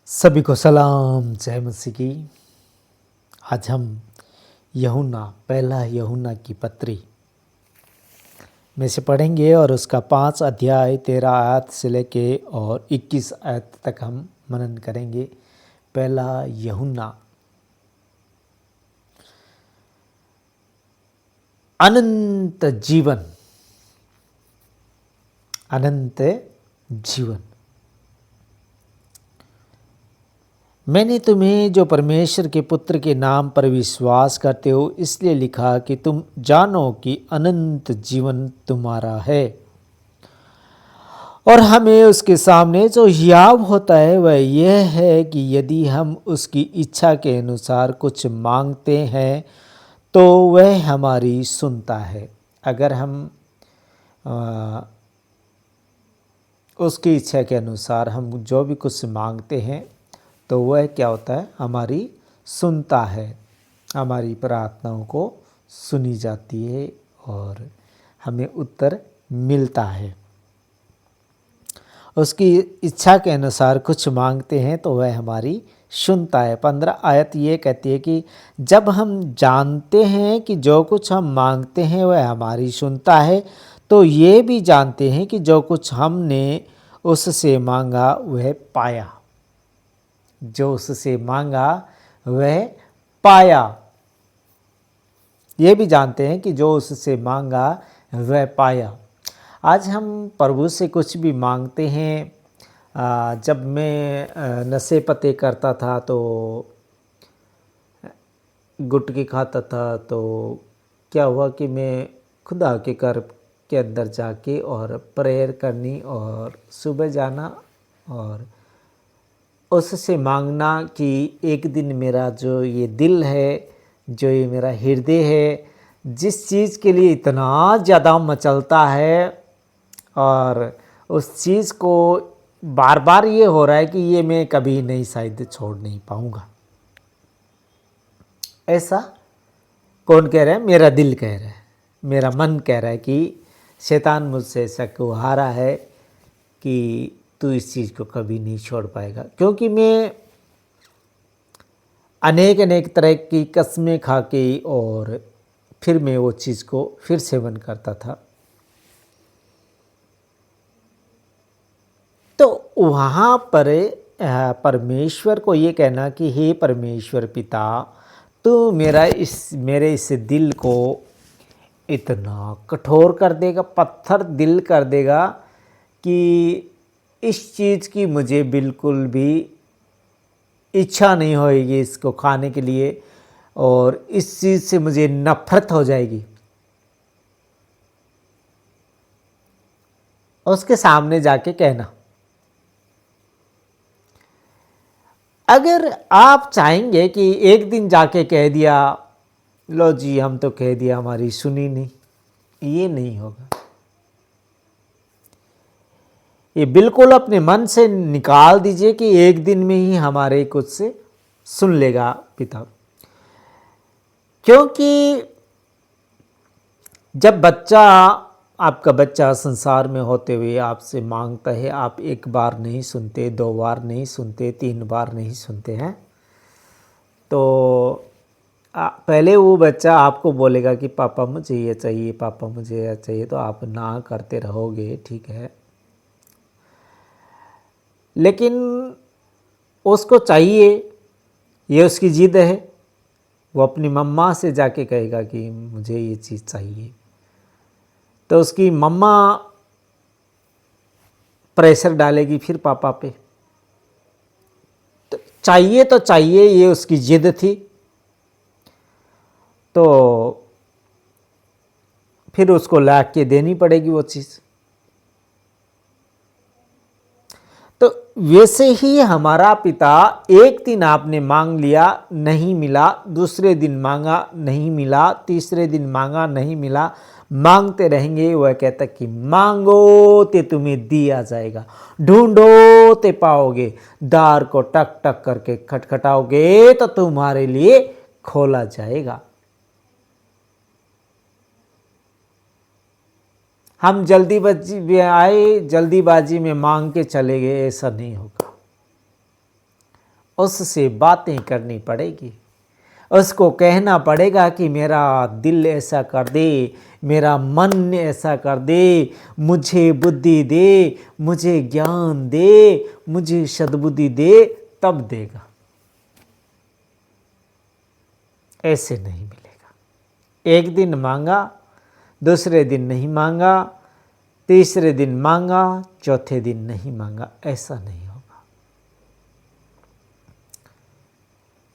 सभी को सलाम, जय मसीह की। आज हम यूहन्ना पहला यूहन्ना की पत्री में से पढ़ेंगे और उसका 5 अध्याय 13 आयत से लेके और 21 आयत तक हम मनन करेंगे। पहला यूहन्ना। अनंत जीवन, अनंत जीवन। मैंने तुम्हें जो परमेश्वर के पुत्र के नाम पर विश्वास करते हो इसलिए लिखा कि तुम जानो कि अनंत जीवन तुम्हारा है, और हमें उसके सामने जो हियाव होता है वह यह है कि यदि हम उसकी इच्छा के अनुसार कुछ मांगते हैं तो वह हमारी सुनता है। अगर हम उसकी इच्छा के अनुसार हम जो भी कुछ मांगते हैं तो वह क्या होता है, हमारी सुनता है, हमारी प्रार्थनाओं को सुनी जाती है और हमें उत्तर मिलता है। उसकी इच्छा के अनुसार कुछ मांगते हैं तो वह हमारी सुनता है। 15 आयत ये कहती है कि जब हम जानते हैं कि जो कुछ हम मांगते हैं वह हमारी सुनता है, तो ये भी जानते हैं कि जो कुछ हमने उससे मांगा वह पाया। जो उससे मांगा वह पाया। ये भी जानते हैं कि जो उससे मांगा वह पाया। आज हम प्रभु से कुछ भी मांगते हैं। जब मैं नशे पते करता था तो गुटखी खाता था, तो क्या हुआ कि मैं खुदा के घर के अंदर जाके और प्रेयर करनी और सुबह जाना और उससे मांगना कि एक दिन मेरा जो ये दिल है, जो ये मेरा हृदय है, जिस चीज़ के लिए इतना ज़्यादा मचलता है और उस चीज़ को बार बार ये हो रहा है कि ये मैं कभी नहीं शायद छोड़ नहीं पाऊँगा। ऐसा कौन कह रहा है? मेरा दिल कह रहा है, मेरा मन कह रहा है कि शैतान मुझसे ऐसा क्यों हारा है कि तू इस चीज़ को कभी नहीं छोड़ पाएगा। क्योंकि मैं अनेक अनेक तरह की कस्में खा के और फिर मैं वो चीज़ को फिर सेवन करता था। तो वहाँ पर परमेश्वर को ये कहना कि हे परमेश्वर पिता, तू मेरे इस दिल को इतना कठोर कर देगा, पत्थर दिल कर देगा कि इस चीज़ की मुझे बिल्कुल भी इच्छा नहीं होएगी इसको खाने के लिए, और इस चीज़ से मुझे नफरत हो जाएगी। उसके सामने जाके कहना। अगर आप चाहेंगे कि एक दिन जाके कह दिया, लो जी हम तो कह दिया, हमारी सुनी नहीं, ये नहीं होगा। ये बिल्कुल अपने मन से निकाल दीजिए कि एक दिन में ही हमारे कुछ से सुन लेगा पिता। क्योंकि जब आपका बच्चा संसार में होते हुए आपसे मांगता है, आप एक बार नहीं सुनते, 2 बार नहीं सुनते, 3 बार नहीं सुनते हैं, तो पहले वो बच्चा आपको बोलेगा कि पापा मुझे ये चाहिए, पापा मुझे ये चाहिए, तो आप ना करते रहोगे, ठीक है। लेकिन उसको चाहिए, ये उसकी जिद है, वो अपनी मम्मा से जाके कहेगा कि मुझे ये चीज़ चाहिए, तो उसकी मम्मा प्रेशर डालेगी फिर पापा पे। तो चाहिए, ये उसकी जिद थी, तो फिर उसको ला के देनी पड़ेगी वो चीज़। तो वैसे ही हमारा पिता, एक दिन आपने मांग लिया नहीं मिला, दूसरे दिन मांगा नहीं मिला, तीसरे दिन मांगा नहीं मिला, मांगते रहेंगे। वह कहता कि मांगो ते तुम्हें दिया जाएगा, ढूंढो ते पाओगे, द्वार को टक टक करके खटखटाओगे तो तुम्हारे लिए खोला जाएगा। हम जल्दीबाजी में आए, जल्दीबाजी में मांग के चले गए, ऐसा नहीं होगा। उससे बातें करनी पड़ेगी, उसको कहना पड़ेगा कि मेरा दिल ऐसा कर दे, मेरा मन ऐसा कर दे, मुझे बुद्धि दे, मुझे ज्ञान दे, मुझे सद्बुद्धि दे, तब देगा। ऐसे नहीं मिलेगा। एक दिन मांगा, दूसरे दिन नहीं मांगा, तीसरे दिन मांगा, चौथे दिन नहीं मांगा, ऐसा नहीं होगा।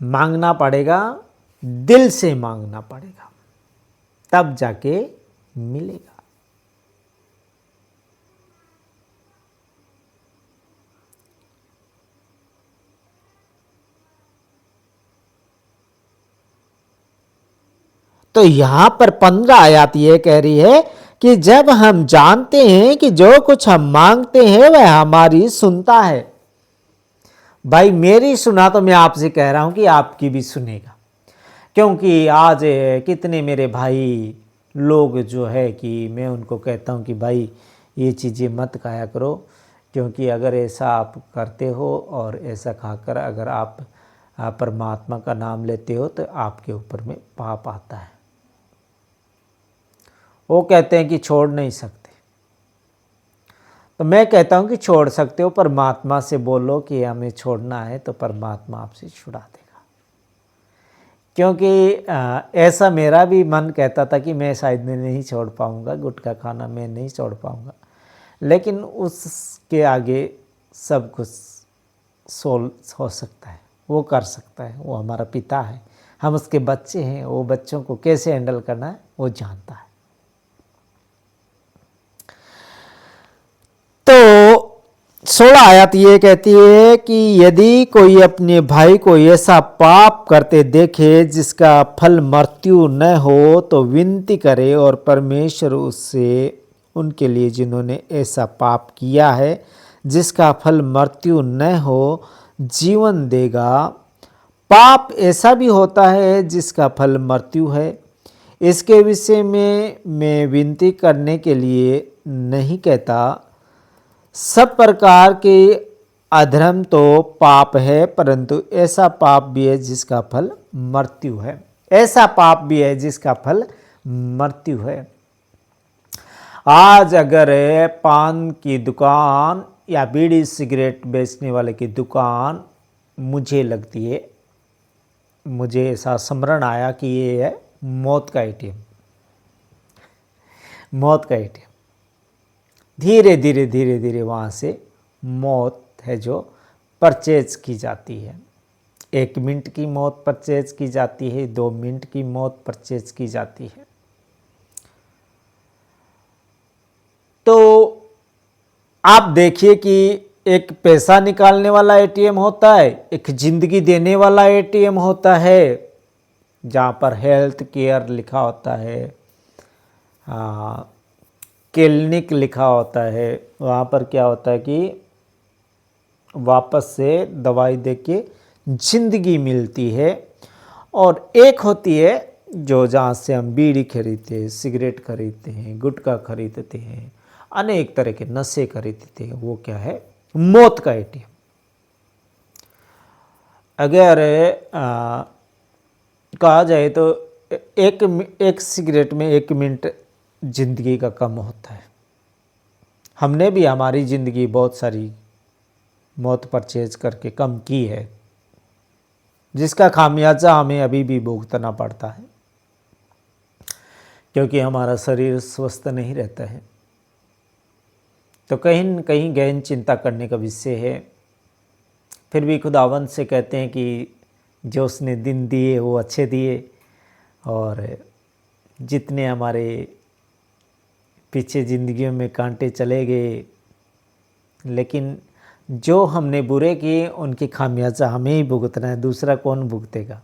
मांगना पड़ेगा, दिल से मांगना पड़ेगा, तब जाके मिलेगा। तो यहां पर 15 आयत ये कह रही है कि जब हम जानते हैं कि जो कुछ हम मांगते हैं वह हमारी सुनता है। भाई मेरी सुना तो मैं आपसे कह रहा हूं कि आपकी भी सुनेगा, क्योंकि आज कितने मेरे भाई लोग जो है कि मैं उनको कहता हूं कि भाई ये चीज़ें मत खाया करो, क्योंकि अगर ऐसा आप करते हो और ऐसा खाकर अगर आप परमात्मा का नाम लेते हो तो आपके ऊपर में पाप आता है। वो कहते हैं कि छोड़ नहीं सकते, तो मैं कहता हूं कि छोड़ सकते हो। परमात्मा से बोलो कि हमें छोड़ना है तो परमात्मा आपसे छुड़ा देगा। क्योंकि ऐसा मेरा भी मन कहता था कि मैं शायद मैं नहीं छोड़ पाऊंगा, गुटखा खाना मैं नहीं छोड़ पाऊंगा, लेकिन उसके आगे सब कुछ हो सकता है, वो कर सकता है। वो हमारा पिता है, हम उसके बच्चे हैं, वो बच्चों को कैसे हैंडल करना है वो जानता है। तो 16 आयत ये कहती है कि यदि कोई अपने भाई को ऐसा पाप करते देखे जिसका फल मृत्यु न हो तो विनती करे और परमेश्वर उससे उनके लिए जिन्होंने ऐसा पाप किया है जिसका फल मृत्यु न हो जीवन देगा। पाप ऐसा भी होता है जिसका फल मृत्यु है। इसके विषय में मैं विनती करने के लिए नहीं कहता, सब प्रकार के अधर्म तो पाप है, परंतु ऐसा पाप भी है जिसका फल मृत्यु है। ऐसा पाप भी है जिसका फल मृत्यु है। आज अगर पान की दुकान या बीड़ी सिगरेट बेचने वाले की दुकान मुझे लगती है, मुझे ऐसा स्मरण आया कि ये है मौत का एटीएम, मौत का एटीएम। धीरे धीरे धीरे धीरे वहाँ से मौत है जो परचेज की जाती है। 1 मिनट की मौत परचेज की जाती है, 2 मिनट की मौत परचेज की जाती है। तो आप देखिए कि एक पैसा निकालने वाला एटीएम होता है, एक जिंदगी देने वाला एटीएम होता है, जहाँ पर हेल्थ केयर लिखा होता है, क्लिनिक लिखा होता है। वहाँ पर क्या होता है कि वापस से दवाई देके जिंदगी मिलती है। और एक होती है जो जहाँ से हम बीड़ी खरीदते हैं, सिगरेट खरीदते हैं, गुटखा खरीदते हैं, अनेक तरह के नशे खरीदते हैं, वो क्या है? मौत का एटीएम। अगर कहा जाए तो एक सिगरेट में 1 मिनट जिंदगी का कम होता है। हमने भी हमारी ज़िंदगी बहुत सारी मौत परचेज करके कम की है, जिसका खामियाजा हमें अभी भी भुगतना पड़ता है, क्योंकि हमारा शरीर स्वस्थ नहीं रहता है। तो कहीं न कहीं गहन चिंता करने का विषय है। फिर भी खुदावंद से कहते हैं कि जो उसने दिन दिए वो अच्छे दिए, और जितने हमारे पीछे ज़िंदगियों में कांटे चले गए, लेकिन जो हमने बुरे किए उनकी खामियाजा हमें ही भुगतना है, दूसरा कौन भुगतेगा।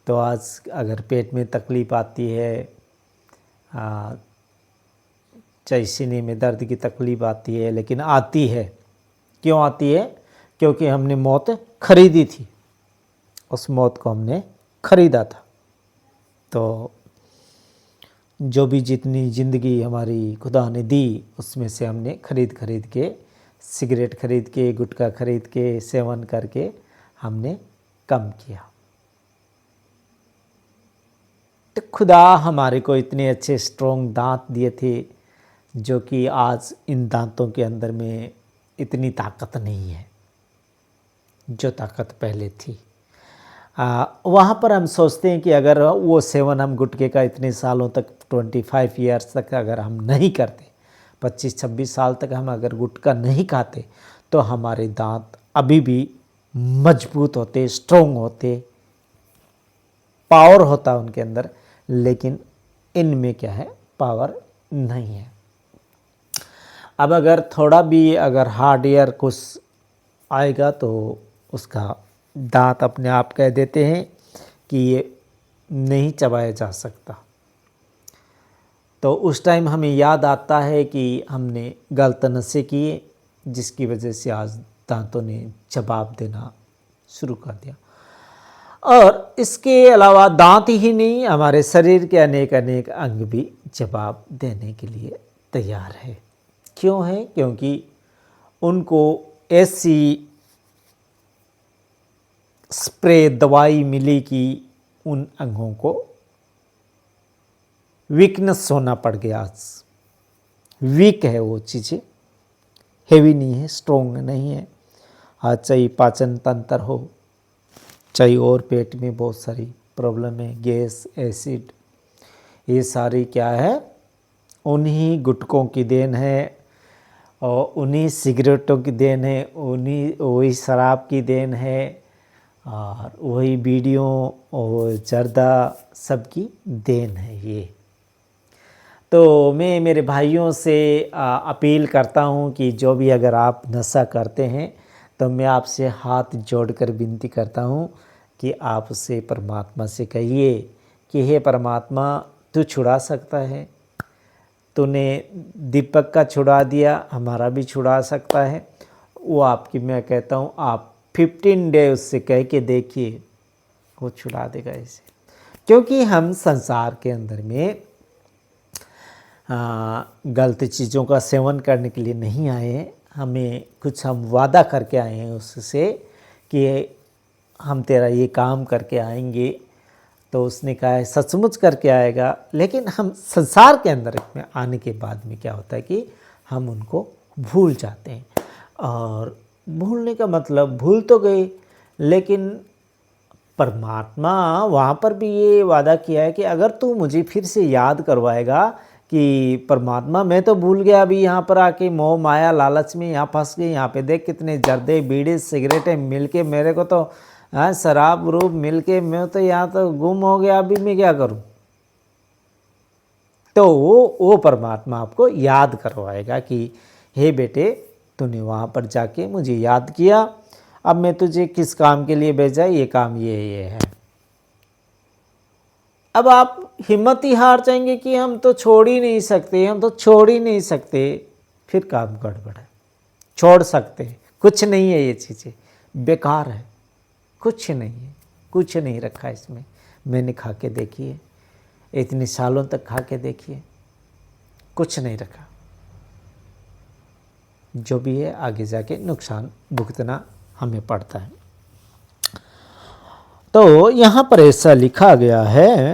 तो आज अगर पेट में तकलीफ़ आती है, चाहे सीने में दर्द की तकलीफ़ आती है, लेकिन आती है, क्यों आती है? क्योंकि हमने मौत खरीदी थी, उस मौत को हमने खरीदा था। तो जो भी जितनी ज़िंदगी हमारी खुदा ने दी, उसमें से हमने खरीद के, सिगरेट खरीद के, गुटखा खरीद के, सेवन करके हमने कम किया। तो खुदा हमारे को इतने अच्छे स्ट्रॉन्ग दांत दिए थे, जो कि आज इन दांतों के अंदर में इतनी ताकत नहीं है जो ताकत पहले थी। वहाँ पर हम सोचते हैं कि अगर वो सेवन हम गुटखे का इतने सालों तक 25 ईयर्स तक अगर हम नहीं करते, 25-26 साल तक हम अगर गुटखा नहीं खाते, तो हमारे दांत अभी भी मजबूत होते, स्ट्रोंग होते, पावर होता उनके अंदर। लेकिन इनमें क्या है, पावर नहीं है। अब अगर थोड़ा भी अगर हार्डवेयर कुछ आएगा तो उसका दांत अपने आप कह देते हैं कि ये नहीं चबाया जा सकता। तो उस टाइम हमें याद आता है कि हमने गलत नशे किए, जिसकी वजह से आज दांतों ने जवाब देना शुरू कर दिया। और इसके अलावा दांत ही नहीं, हमारे शरीर के अनेक अनेक अंग भी जवाब देने के लिए तैयार है। क्यों है? क्योंकि उनको ऐसी स्प्रे दवाई मिली कि उन अंगों को वीकनेस होना पड़ गया। आज वीक है वो चीज़ें, हेवी नहीं है, स्ट्रोंग नहीं है। आज चाहे पाचन तंत्र हो, चाहे और पेट में बहुत सारी प्रॉब्लम है, गैस, एसिड, ये सारी क्या है, उन्हीं गुटखों की देन है, और उन्हीं सिगरेटों की देन है, उन्हीं वही शराब की देन है, और वही बीड़ियों और जर्दा सबकी देन है ये। तो मैं मेरे भाइयों से अपील करता हूँ कि जो भी अगर आप नशा करते हैं, तो मैं आपसे हाथ जोड़कर विनती करता हूँ कि आप उसे परमात्मा से कहिए कि हे परमात्मा, तू छुड़ा सकता है, तूने दीपक का छुड़ा दिया, हमारा भी छुड़ा सकता है। वो आपकी, मैं कहता हूँ आप 15 डे उससे कह के देखिए, वो छुड़ा देगा इसे। क्योंकि हम संसार के अंदर में गलत चीज़ों का सेवन करने के लिए नहीं आए हैं। हमें कुछ हम वादा करके आए हैं उससे कि हम तेरा ये काम करके आएंगे। तो उसने कहा है सचमुच करके आएगा। लेकिन हम संसार के अंदर में आने के बाद में क्या होता है कि हम उनको भूल जाते हैं। और भूलने का मतलब, भूल तो गए, लेकिन परमात्मा वहाँ पर भी ये वादा किया है कि अगर तू मुझे फिर से याद करवाएगा कि परमात्मा मैं तो भूल गया, अभी यहाँ पर आके मोह माया लालच में यहाँ फंस गए, यहाँ पे देख कितने जर्दे बीड़ी सिगरेटें मिलके मेरे को तो शराब रूप मिलके मैं तो यहाँ तो गुम हो गया, अभी मैं क्या करूँ। तो वो परमात्मा आपको याद करवाएगा कि हे बेटे, तूने वहाँ पर जाके मुझे याद किया, अब मैं तुझे किस काम के लिए भेजा, ये काम ये है। अब आप हिम्मत ही हार जाएंगे कि हम तो छोड़ ही नहीं सकते, हम तो छोड़ ही नहीं सकते, फिर काम गड़बड़ है। छोड़ सकते हैं, कुछ नहीं है, ये चीज़ें बेकार है, कुछ नहीं है, कुछ नहीं रखा इसमें। मैंने खा के देखी है, इतने सालों तक खा के देखिए, कुछ नहीं रखा। जो भी है आगे जाके नुकसान भुगतना हमें पड़ता है। तो यहाँ पर ऐसा लिखा गया है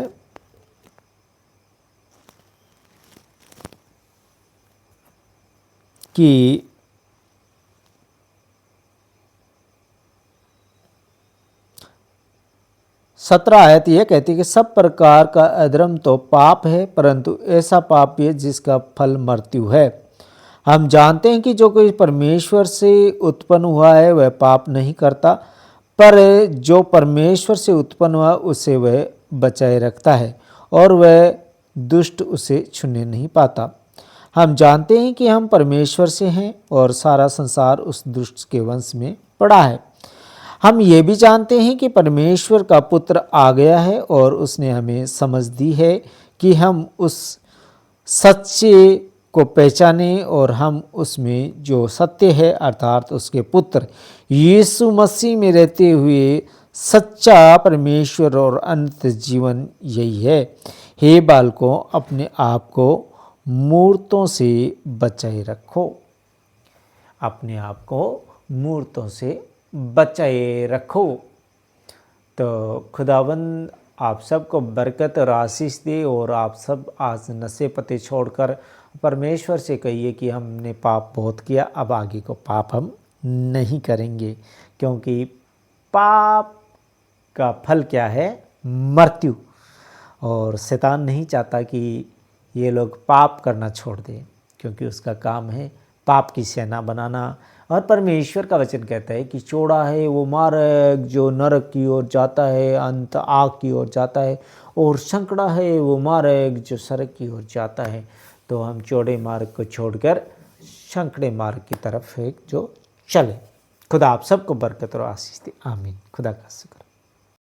कि सत्रह आयत यह कहती है कि सब प्रकार का अधर्म तो पाप है, परंतु ऐसा पाप भी है जिसका फल मृत्यु है। हम जानते हैं कि जो कोई परमेश्वर से उत्पन्न हुआ है वह पाप नहीं करता, पर जो परमेश्वर से उत्पन्न हुआ उसे वह बचाए रखता है और वह दुष्ट उसे छूने नहीं पाता। हम जानते हैं कि हम परमेश्वर से हैं और सारा संसार उस दुष्ट के वंश में पड़ा है। हम ये भी जानते हैं कि परमेश्वर का पुत्र आ गया है और उसने हमें समझ दी है कि हम उस सच्चे को पहचाने और हम उसमें जो सत्य है अर्थात उसके पुत्र यीशु मसीह में रहते हुए सच्चा परमेश्वर और अनंत जीवन यही है। हे बालकों, अपने आप को मूर्तों से बचाए रखो, अपने आप को मूर्तों से बचाए रखो। तो खुदावंद आप सबको बरकत और आशीष दे, और आप सब आज नशे पते छोड़कर परमेश्वर से कहिए कि हमने पाप बहुत किया, अब आगे को पाप हम नहीं करेंगे, क्योंकि पाप का फल क्या है? मृत्यु। और शैतान नहीं चाहता कि ये लोग पाप करना छोड़ दें, क्योंकि उसका काम है पाप की सेना बनाना। और परमेश्वर का वचन कहता है कि चौड़ा है वो मार्ग जो नरक की ओर जाता है, अंत आग की ओर जाता है, और संकड़ा है वो मार्ग जो सड़क की ओर जाता है। तो हम चौड़े मार्ग को छोड़कर संकड़े मार्ग की तरफ है जो चले। खुदा आप सबको बरकत और आशीष दे। आमीन। खुदा का शुक्र।